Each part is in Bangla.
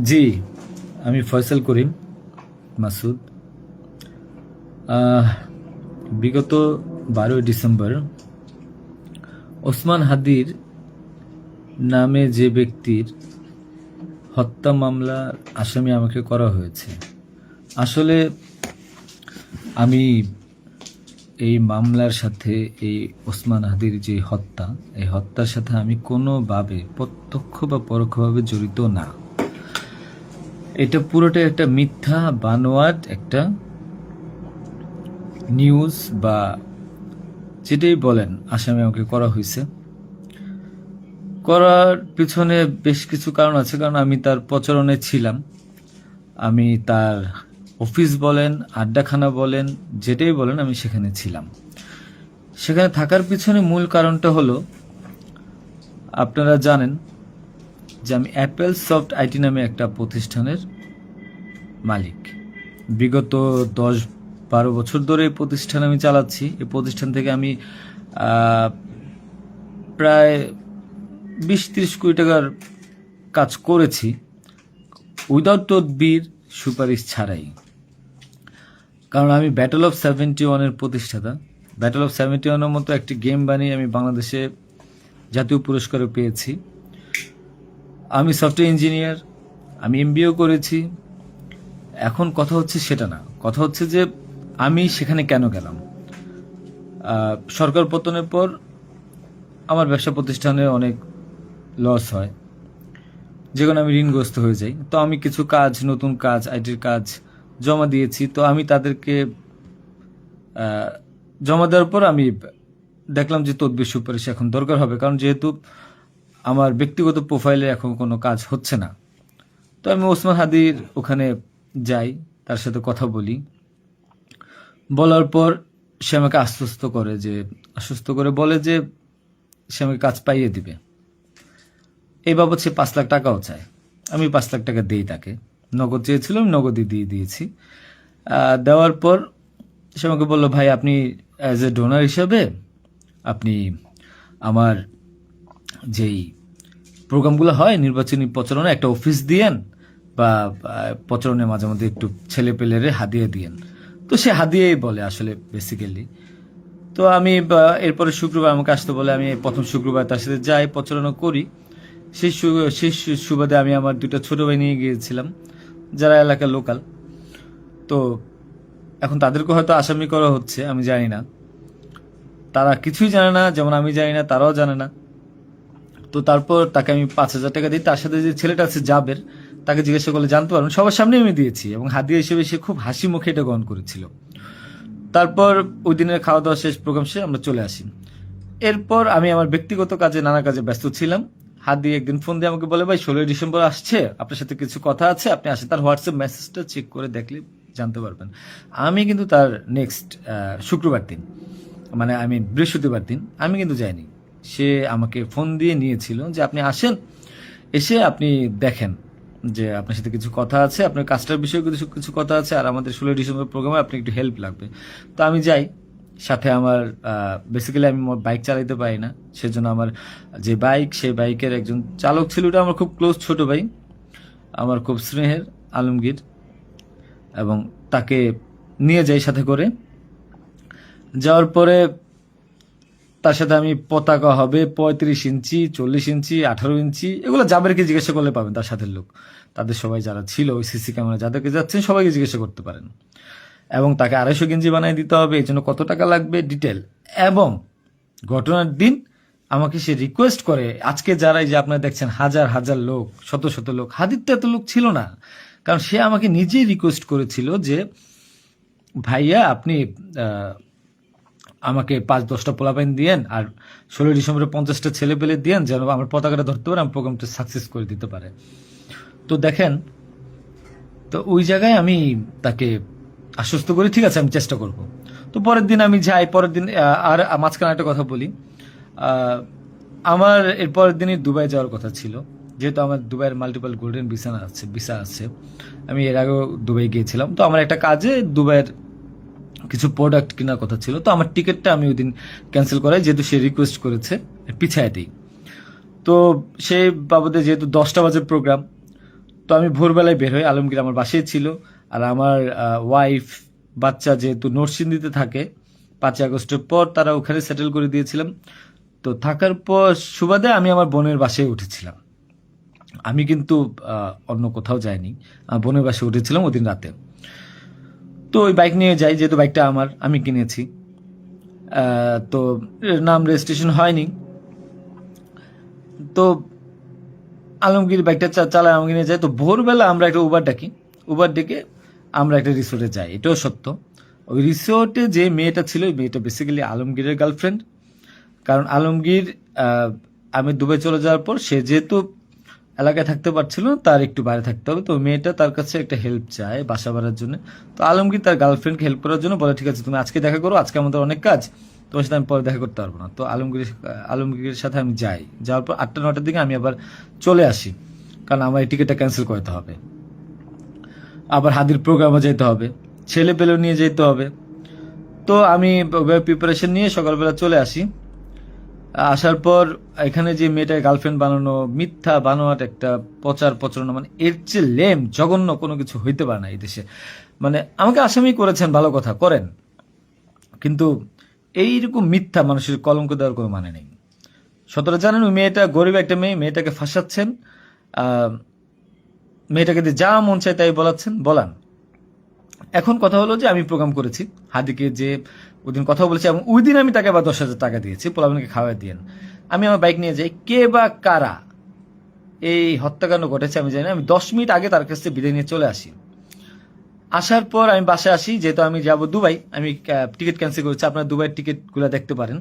জি, আমি ফয়সাল করিম মাসুদ। আহ, বিগত 12ই ডিসেম্বর ওসমান হাদির নামে যে ব্যক্তির হত্যা মামলার আসামি আমাকে করা হয়েছে। আসলে আমি এই মামলার সাথে, এই ওসমান হাদির যে হত্যা, এই হত্যার সাথে আমি কোনোভাবে প্রত্যক্ষ বা পরোক্ষভাবে জড়িত না। এটা পুরোটা একটা মিথ্যা বানোয়াট একটা নিউজ, বা যেটাই বলেন আসামি আমাকে করা হয়েছে। করার পিছনে বেশ কিছু কারণ আছে, কারণ আমি তার প্রচারণে ছিলাম। আমি তার অফিস বলেন, আড্ডাখানা বলেন, যেটাই বলেন, আমি সেখানে ছিলাম। সেখানে থাকার পিছনে মূল কারণটা হলো, আপনারা জানেন যে আমি অ্যাপেল সফট আইটি নামে একটা প্রতিষ্ঠানের মালিক। বিগত 10-12 বছর ধরে এই প্রতিষ্ঠান আমি চালাচ্ছি। এই প্রতিষ্ঠান থেকে আমি প্রায় 20-30 কোটি টাকার কাজ করেছি, উইদাউট তদবির, সুপারিশ ছাড়াই। কারণ আমি ব্যাটল অফ 71-এর প্রতিষ্ঠাতা। ব্যাটল অফ 71-এর মতো একটি গেম বানিয়ে আমি বাংলাদেশে জাতীয় পুরস্কারও পেয়েছি। আমি সফটওয়্যার ইঞ্জিনিয়ার, আমি এমবিএও করেছি। এখন কথা হচ্ছে সেটা না, কথা হচ্ছে যে আমি সেখানে কেন গেলাম। সরকার পতনের পর আমার ব্যবসা প্রতিষ্ঠানে অনেক লস হয়, যেখানে আমি ঋণগ্রস্ত হয়ে যাই। তো আমি কিছু কাজ, নতুন কাজ, আইটির কাজ জমা দিয়েছি। তো আমি তাদেরকে জমা দেওয়ার পর আমি দেখলাম যে তদবির সুপারিশ এখন দরকার হবে, কারণ যেহেতু আমার ব্যক্তিগত প্রোফাইলে এখন কোনো কাজ হচ্ছে না। তো আমি ওসমান হাদির ওখানে যাই, তার সাথে কথা বলি। বলার পর সে আমাকে আশ্বস্ত করে বলে যে সে আমাকে কাজ পাইয়ে দিবে। এই বাবদ সে 5 লাখ টাকাও চায়। আমি 5 লাখ টাকা দিই তাকে। নগদ চেয়েছিল, আমি নগদই দিয়ে দিয়েছি। দেওয়ার পর সে আমাকে বললো, ভাই আপনি অ্যাজ এ ডোনার হিসাবে আপনি আমার যেই প্রোগ্রামগুলো হয় নির্বাচনী প্রচারণা, একটা অফিস দিয়েন, বা প্রচারণে মাঝে মধ্যে একটু ছেলে পেলেরে হাদিয়ে দিয়েন। তো সে হাদিয়েই বলে আসলে বেসিক্যালি। তো আমি এরপরে শুক্রবার আমাকে আসতে বলে, আমি প্রথম শুক্রবার তার সাথে যাই, প্রচারণা করি। সেই সুবাদে আমি আমার 2টা ছোট ভাই নিয়ে গিয়েছিলাম, যারা এলাকার লোকাল। তো এখন তাদেরকে হয়তো আসামি করা হচ্ছে, আমি জানি না। তারা কিছুই জানে না, যেমন আমি জানি না, তারাও জানে না। তো তারপর তাকে আমি 5,000 টাকা দিই। তার সাথে যে ছেলেটা আছে জাবের, তাকে জিজ্ঞাসা করলে জানতে পারবেন, সবার সামনে আমি দিয়েছি, এবং হাদিয়া হিসেবে সে খুব হাসি মুখে এটা গ্রহণ করেছিল। তারপর ওই দিনের খাওয়া দাওয়া শেষ, প্রোগ্রাম শেষ, আমরা চলে আসি। এরপর আমি আমার ব্যক্তিগত কাজে, নানা কাজে ব্যস্ত ছিলাম। হাদি একদিন ফোন দিয়ে আমাকে বলে, ভাই 16ই ডিসেম্বর আসছে, আপনার সাথে কিছু কথা আছে, আপনি আসেন। তার হোয়াটসঅ্যাপ মেসেজটা চেক করে দেখলে জানতে পারবেন। আমি কিন্তু তার নেক্সট শুক্রবার দিন, মানে আমি বৃহস্পতিবার দিন আমি কিন্তু যাইনি। সে আমাকে ফোন দিয়ে নিয়েছিল যে আপনি আসেন, এসে আপনি দেখেন যে আপনার সাথে কিছু কথা আছে, আপনার কাজটার বিষয়ে কিছু কথা আছে, আর আমাদের 16ই ডিসেম্বর প্রোগ্রামে আপনি একটু হেল্প লাগবে। তো আমি যাই। সাথে আমার বেসিক্যালি আমি বাইক চালাইতে পারি না, সেজন্য আমার যে বাইক, সেই বাইকের একজন চালক ছিল, ওটা আমার খুব ক্লোজ ছোট ভাই, আমার খুব স্নেহের, আলমগীর। এবং তাকে নিয়ে যাই সাথে করে। যাওয়ার পরে তার সাথে আমি, পতাকা হবে 35 ইঞ্চি, 40 ইঞ্চি, 18 ইঞ্চি, এগুলো জাবেরকে জিজ্ঞাসা করলে পাবেন, তার সাথে লোক, তাদের সবাই যারা ছিল ওই সিসি ক্যামেরা যাদেরকে যাচ্ছেন সবাইকে জিজ্ঞাসা করতে পারেন। এবং তাকে 250 গেঞ্জি বানিয়ে দিতে হবে, এই জন্য কত টাকা লাগবে ডিটেল। এবং ঘটনার দিন আমাকে সে রিকোয়েস্ট করে, আজকে যারা এই যে আপনারা দেখছেন হাজার হাজার লোক, শত শত লোক, হাদির তো এত লোক ছিল না, কারণ সে আমাকে নিজেই রিকোয়েস্ট করেছিল যে ভাইয়া আপনি আমাকে 5-10টা পোলাপাইন দিয়েন, আর 16ই ডিসেম্বরে 50টা ছেলে পেলে দিয়েন, যেন আমার পতাকাটা ধরতে পারে, আমার প্রোগ্রামটা সাকসেস করে দিতে পারে। তো দেখেন, তো ওই জায়গায় আমি তাকে আশ্বস্ত করি, ঠিক আছে আমি চেষ্টা করব। তো পরের দিন আমি যাই। পরের দিন আর মাঝখানে একটা কথা বলি, আমার এর পরের দিনই দুবাই যাওয়ার কথা ছিল, যেহেতু আমার দুবাইয়ের মাল্টিপল গোল্ডেন ভিসা আছে। আমি এর আগেও দুবাই গিয়েছিলাম। তো আমার একটা কাজে দুবাইয়ের কিছু প্রোডাক্ট কেনার কথা ছিল। তো আমার টিকিটটা আমি ওই দিন ক্যান্সেল করাই, যেহেতু সে রিকোয়েস্ট করেছে, পিছায় দিই। তো সেই বাবদে যেহেতু 10টা বাজে প্রোগ্রাম, তো আমি ভোরবেলায় বের হই, আলমগীর আমার বাসায় ছিল। আর আমার ওয়াইফ, বাচ্চা যেহেতু নরসিংদীতে থাকে, 5ই আগস্টের পর তারা ওখানে সেটেল করে দিয়েছিলাম। তো থাকার পর সুবাদে আমি আমার বোনের বাসায় উঠেছিলাম। আমি কিন্তু অন্য কোথাও যাইনি, বোনের বাসায় উঠেছিলাম ওদিন রাতে। তো ওই বাইক নিয়ে যাই, যেহেতু বাইকটা আমি কিনেছি। তো নাম রেজিস্ট্রেশন হয়নি। তো আলমগীর বাইকটা চালায়, আমাকে নিয়ে যায়। তো ভোরবেলা আমরা একটা উবার ডেকে আমরা একটা রিসোর্টে যাই। এটাও সত্য। ওই রিসোর্টে যে মেয়েটা ছিল, ওই মেয়েটা বেসিক্যালি আলমগীরের গার্লফ্রেন্ড। কারণ আলমগীর আমি দুবাই চলে যাওয়ার পর সে যেহেতু এলাকায় থাকতে পারছিল না, তার একটু বাইরে থাকতে হবে। তো মেয়েটা তার কাছে একটা হেল্প চায় বাসা ভাড়ার জন্য। তো আলমগীর তার গার্লফ্রেন্ডকে হেল্প করার জন্য বলে, ঠিক আছে তুমি আজকে দেখা করো, আজকে আমাদের অনেক কাজ, তোমার সাথে আমি পরে দেখা করতে পারবো না। তো আলমগীরের সাথে আমি যাই। যাওয়ার পর 8টা-9টার দিকে আমি আবার চলে আসি, কারণ আমার এই টিকিটটা ক্যান্সেল করতে হবে। আবার হাদির প্রোগ্রামে যেতে হবে, ছেলে পেলেও নিয়ে যেতে হবে। তো আমি প্রিপারেশন নিয়ে সকালবেলা চলে আসি। আসার পর এখানে যে মেয়েটার গার্লফ্রেন্ড বানানো, মিথ্যা বানোয়াট একটা প্রচারণা, মানে এর চেয়ে লেম জঘন্য কোনো কিছু হইতে পারে না এই দেশে। মানে আমাকে আসামি করেছেন, ভালো কথা করেন, কিন্তু এইরকম মিথ্যা মানুষের কলঙ্ক দেওয়ার কোনো মানে নেই। সতরা জানেন, ওই মেয়েটা গরিব একটা মেয়ে, মেয়েটাকে ফাঁসাচ্ছেন, মেয়েটাকে দিয়ে যা মন চায় তাই বলান। এখন কথা হলো যে আমি প্রোগ্রাম করেছি হাদিকে, যে ওদিন কথা বলেছি, এবং ওই দিন আমি তাকে আবার 10,000 টাকা দিয়েছি, পোলাপানকে খাওয়াই দিয়েন। আমি আমার বাইক নিয়ে যাই। কে বা কারা এই হত্যাকাণ্ড ঘটেছে আমি জানি না। আমি 10 মিনিট আগে তার কাছ থেকে বিদায় নিয়ে চলে আসি। আসার পর আমি বাসায় আসি, যেহেতু আমি যাব দুবাই, আমি টিকিট ক্যান্সেল করেছি। আপনারা দুবাইয়ের টিকিটগুলো দেখতে পারেন।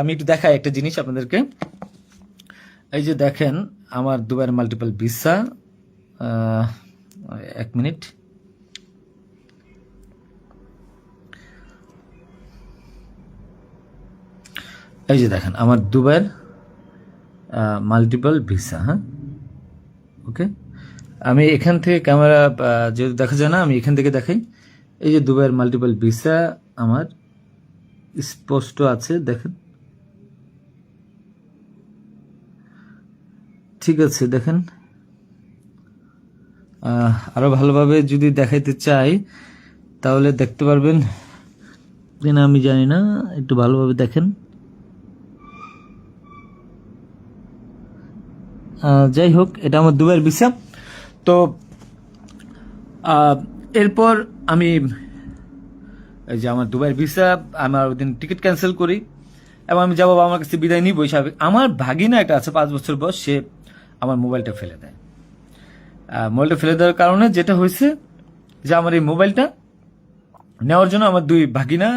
আমি একটু দেখাই একটা জিনিস আপনাদেরকে। এই যে দেখেন আমার দুবাইয়ের মাল্টিপল ভিসা। 1 মিনিট। এই যে দেখেন আমার দুবাইয়ের মাল্টিপল ভিসা। হ্যাঁ, ওকে। আমি এখান থেকে ক্যামেরা যেহেতু দেখা যায় না, আমি এখান থেকে দেখাই। এই যে দুবাইয়ের মাল্টিপল ভিসা আমার স্পষ্ট আছে, দেখেন। ঠিক আছে, দেখেন। আরো ভালোভাবে যদি দেখাইতে চাই তাহলে দেখতে পারবেন কিনা আমি জানি না, একটু ভালোভাবে দেখেন। যাই হোক, এটা আমার দুবাইয়ের ভিসা। তো এরপর আমি এই যে আমার দুবাইয়ের ভিসা, আমার ওই দিন টিকিট ক্যান্সেল করি এবং আমি যাবো আমার কাছে বিদায় নিবই স্বাভাবিক। আমার ভাগিনা একটা আছে 5 বছর বয়স, সে আমার মোবাইলটা ফেলে দেয়। মোবাইলটা ফেলে দেওয়ার কারণে যেটা হয়েছে যে আমার এই মোবাইলটা নেওয়ার জন্য আমার 2 ভাগিনা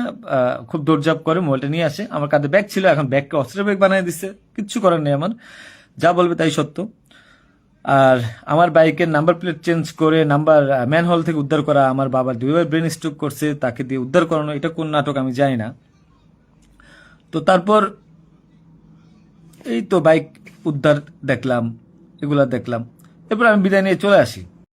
খুব দৌড়ঝাঁপ করে মোবাইলটা নিয়ে আসে। আমার কাঁধে ব্যাগ ছিল, এখন ব্যাগকে অস্ত্রের ব্যাগ বানিয়ে দিচ্ছে, কিচ্ছু করার নেই আমার, যা বলবে তাই সত্য। আর আমার বাইকের নাম্বার প্লেট চেঞ্জ করে নাম্বার ম্যানহোল থেকে উদ্ধার করা, আমার বাবার 2বার ব্রেন স্ট্রোক করছে, তাকে দিয়ে উদ্ধার করানো, এটা কোন নাটক আমি জানি না। তো তারপর এই তো বাইক উদ্ধার দেখলাম, এগুলা দেখলাম। এরপর আমি বিদায় নিয়ে চলে আসি।